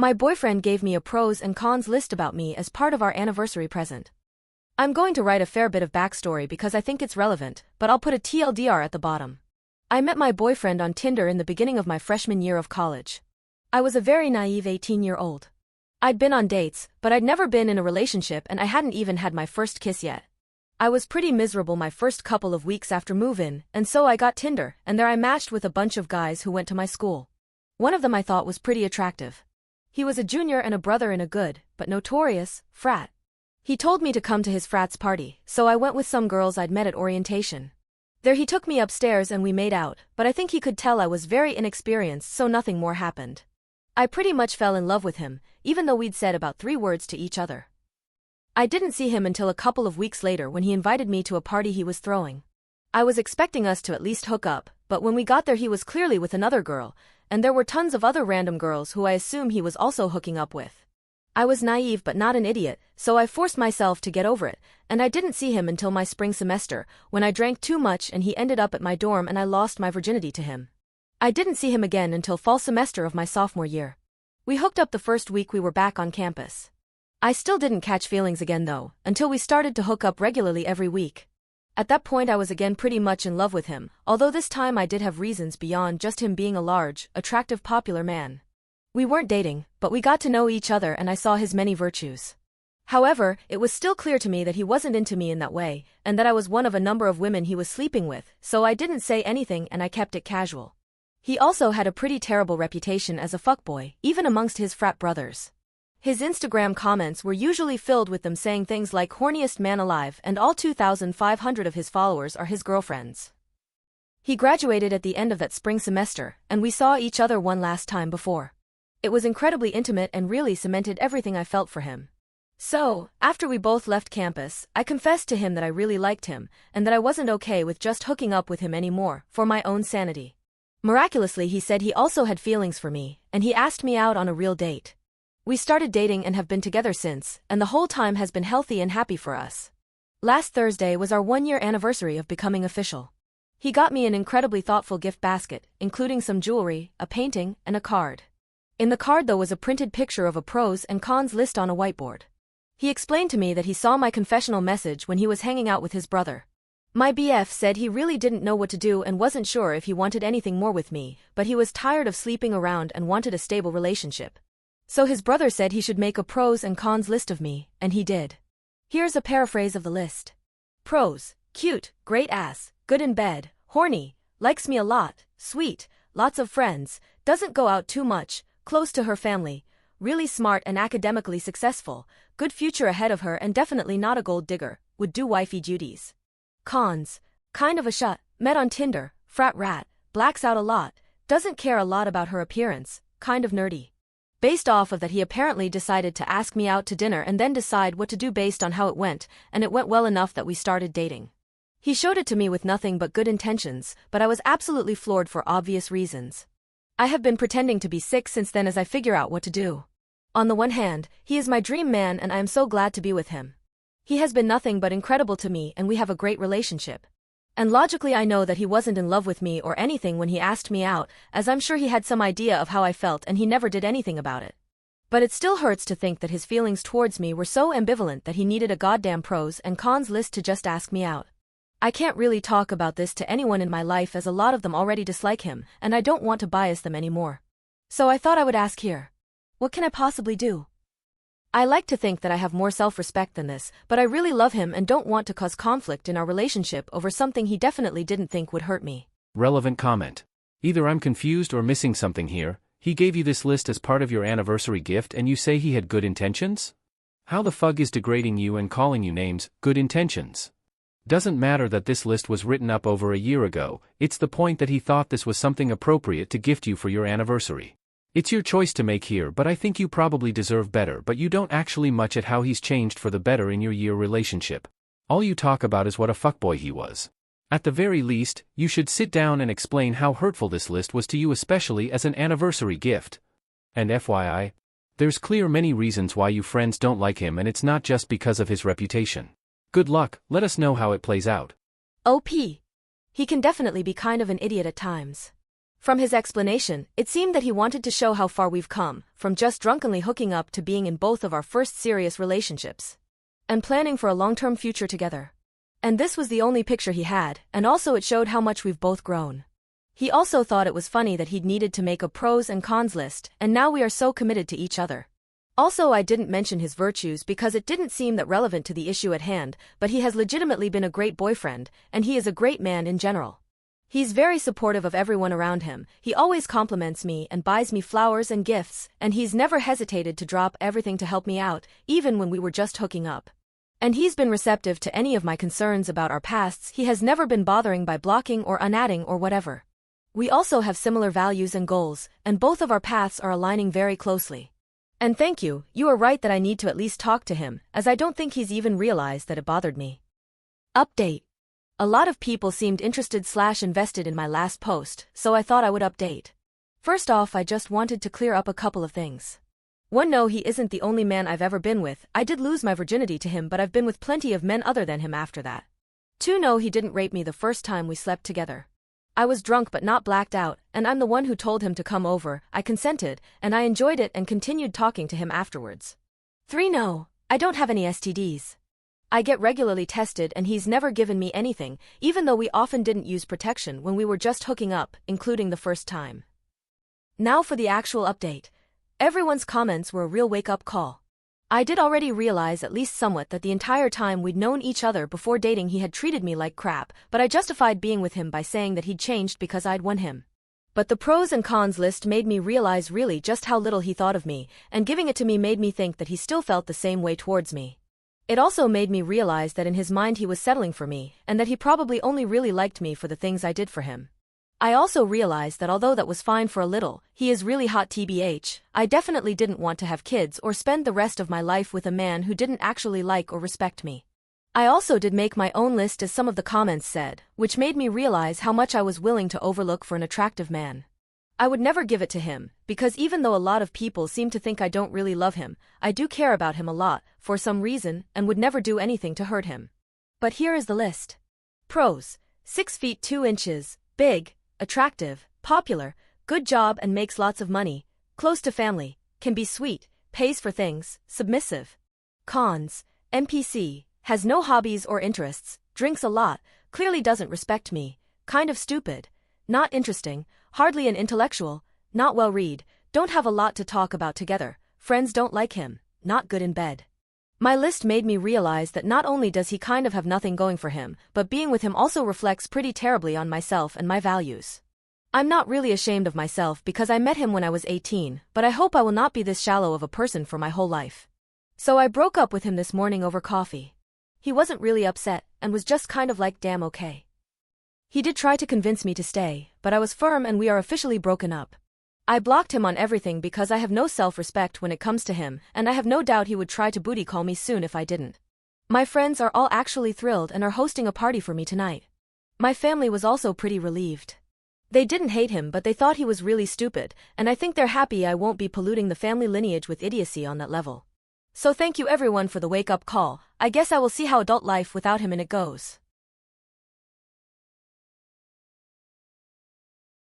My boyfriend gave me a pros and cons list about me as part of our anniversary present. I'm going to write a fair bit of backstory because I think it's relevant, but I'll put a TLDR at the bottom. I met my boyfriend on Tinder in the beginning of my freshman year of college. I was a very naive 18-year-old. I'd been on dates, but I'd never been in a relationship and I hadn't even had my first kiss yet. I was pretty miserable my first couple of weeks after move-in, and so I got Tinder, and there I matched with a bunch of guys who went to my school. One of them I thought was pretty attractive. He was a junior and a brother in a good, but notorious, frat. He told me to come to his frat's party, so I went with some girls I'd met at orientation. There he took me upstairs and we made out, but I think he could tell I was very inexperienced, so nothing more happened. I pretty much fell in love with him, even though we'd said about 3 words to each other. I didn't see him until a couple of weeks later when he invited me to a party he was throwing. I was expecting us to at least hook up, but when we got there he was clearly with another girl, and there were tons of other random girls who I assume he was also hooking up with. I was naive but not an idiot, so I forced myself to get over it, and I didn't see him until my spring semester, when I drank too much and he ended up at my dorm and I lost my virginity to him. I didn't see him again until fall semester of my sophomore year. We hooked up the first week we were back on campus. I still didn't catch feelings again though, until we started to hook up regularly every week. At that point I was again pretty much in love with him, although this time I did have reasons beyond just him being a large, attractive, popular man. We weren't dating, but we got to know each other and I saw his many virtues. However, it was still clear to me that he wasn't into me in that way, and that I was one of a number of women he was sleeping with, so I didn't say anything and I kept it casual. He also had a pretty terrible reputation as a fuckboy, even amongst his frat brothers. His Instagram comments were usually filled with them saying things like horniest man alive and all 2,500 of his followers are his girlfriends. He graduated at the end of that spring semester, and we saw each other one last time before. It was incredibly intimate and really cemented everything I felt for him. So, after we both left campus, I confessed to him that I really liked him, and that I wasn't okay with just hooking up with him anymore, for my own sanity. Miraculously he said he also had feelings for me, and he asked me out on a real date. We started dating and have been together since, and the whole time has been healthy and happy for us. Last Thursday was our 1-year anniversary of becoming official. He got me an incredibly thoughtful gift basket, including some jewelry, a painting, and a card. In the card though was a printed picture of a pros and cons list on a whiteboard. He explained to me that he saw my confessional message when he was hanging out with his brother. My BF said he really didn't know what to do and wasn't sure if he wanted anything more with me, but he was tired of sleeping around and wanted a stable relationship. So his brother said he should make a pros and cons list of me, and he did. Here's a paraphrase of the list. Pros: cute, great ass, good in bed, horny, likes me a lot, sweet, lots of friends, doesn't go out too much, close to her family, really smart and academically successful, good future ahead of her and definitely not a gold digger, would do wifey duties. Cons: kind of a shut, met on Tinder, frat rat, blacks out a lot, doesn't care a lot about her appearance, kind of nerdy. Based off of that he apparently decided to ask me out to dinner and then decide what to do based on how it went, and it went well enough that we started dating. He showed it to me with nothing but good intentions, but I was absolutely floored for obvious reasons. I have been pretending to be sick since then as I figure out what to do. On the one hand, he is my dream man and I am so glad to be with him. He has been nothing but incredible to me and we have a great relationship. And logically I know that he wasn't in love with me or anything when he asked me out, as I'm sure he had some idea of how I felt and he never did anything about it. But it still hurts to think that his feelings towards me were so ambivalent that he needed a goddamn pros and cons list to just ask me out. I can't really talk about this to anyone in my life as a lot of them already dislike him, and I don't want to bias them anymore. So I thought I would ask here. What can I possibly do? I like to think that I have more self-respect than this, but I really love him and don't want to cause conflict in our relationship over something he definitely didn't think would hurt me. Relevant comment. Either I'm confused or missing something here. He gave you this list as part of your anniversary gift and you say he had good intentions? How the fuck is degrading you and calling you names, good intentions? Doesn't matter that this list was written up over a year ago, it's the point that he thought this was something appropriate to gift you for your anniversary. It's your choice to make here, but I think you probably deserve better, but you don't actually much at how he's changed for the better in your year relationship. All you talk about is what a fuckboy he was. At the very least, you should sit down and explain how hurtful this list was to you, especially as an anniversary gift. And FYI, there's clear many reasons why you friends don't like him and it's not just because of his reputation. Good luck, let us know how it plays out. OP. He can definitely be kind of an idiot at times. From his explanation, it seemed that he wanted to show how far we've come, from just drunkenly hooking up to being in both of our first serious relationships. And planning for a long-term future together. And this was the only picture he had, and also it showed how much we've both grown. He also thought it was funny that he'd needed to make a pros and cons list, and now we are so committed to each other. Also, I didn't mention his virtues because it didn't seem that relevant to the issue at hand, but he has legitimately been a great boyfriend, and he is a great man in general. He's very supportive of everyone around him, he always compliments me and buys me flowers and gifts, and he's never hesitated to drop everything to help me out, even when we were just hooking up. And he's been receptive to any of my concerns about our pasts, he has never been bothering by blocking or unadding or whatever. We also have similar values and goals, and both of our paths are aligning very closely. And thank you, you are right that I need to at least talk to him, as I don't think he's even realized that it bothered me. Update. A lot of people seemed interested/invested in my last post, so I thought I would update. First off, I just wanted to clear up a couple of things. 1. No, he isn't the only man I've ever been with, I did lose my virginity to him but I've been with plenty of men other than him after that. 2. No, he didn't rape me the first time we slept together. I was drunk but not blacked out, and I'm the one who told him to come over, I consented, and I enjoyed it and continued talking to him afterwards. 3. No, I don't have any STDs. I get regularly tested and he's never given me anything, even though we often didn't use protection when we were just hooking up, including the first time. Now for the actual update. Everyone's comments were a real wake-up call. I did already realize at least somewhat that the entire time we'd known each other before dating he had treated me like crap, but I justified being with him by saying that he'd changed because I'd won him. But the pros and cons list made me realize really just how little he thought of me, and giving it to me made me think that he still felt the same way towards me. It also made me realize that in his mind he was settling for me, and that he probably only really liked me for the things I did for him. I also realized that although that was fine for a little, he is really hot tbh, I definitely didn't want to have kids or spend the rest of my life with a man who didn't actually like or respect me. I also did make my own list as some of the comments said, which made me realize how much I was willing to overlook for an attractive man. I would never give it to him, because even though a lot of people seem to think I don't really love him, I do care about him a lot, for some reason, and would never do anything to hurt him. But here is the list. Pros: 6 feet 2 inches, big, attractive, popular, good job and makes lots of money, close to family, can be sweet, pays for things, submissive. Cons: NPC, has no hobbies or interests, drinks a lot, clearly doesn't respect me, kind of stupid, not interesting, hardly an intellectual, not well read, don't have a lot to talk about together, friends don't like him, not good in bed. My list made me realize that not only does he kind of have nothing going for him, but being with him also reflects pretty terribly on myself and my values. I'm not really ashamed of myself because I met him when I was 18, but I hope I will not be this shallow of a person for my whole life. So I broke up with him this morning over coffee. He wasn't really upset, and was just kind of like damn okay. He did try to convince me to stay, but I was firm and we are officially broken up. I blocked him on everything because I have no self-respect when it comes to him, and I have no doubt he would try to booty call me soon if I didn't. My friends are all actually thrilled and are hosting a party for me tonight. My family was also pretty relieved. They didn't hate him but they thought he was really stupid, and I think they're happy I won't be polluting the family lineage with idiocy on that level. So thank you everyone for the wake-up call, I guess I will see how adult life without him in it goes.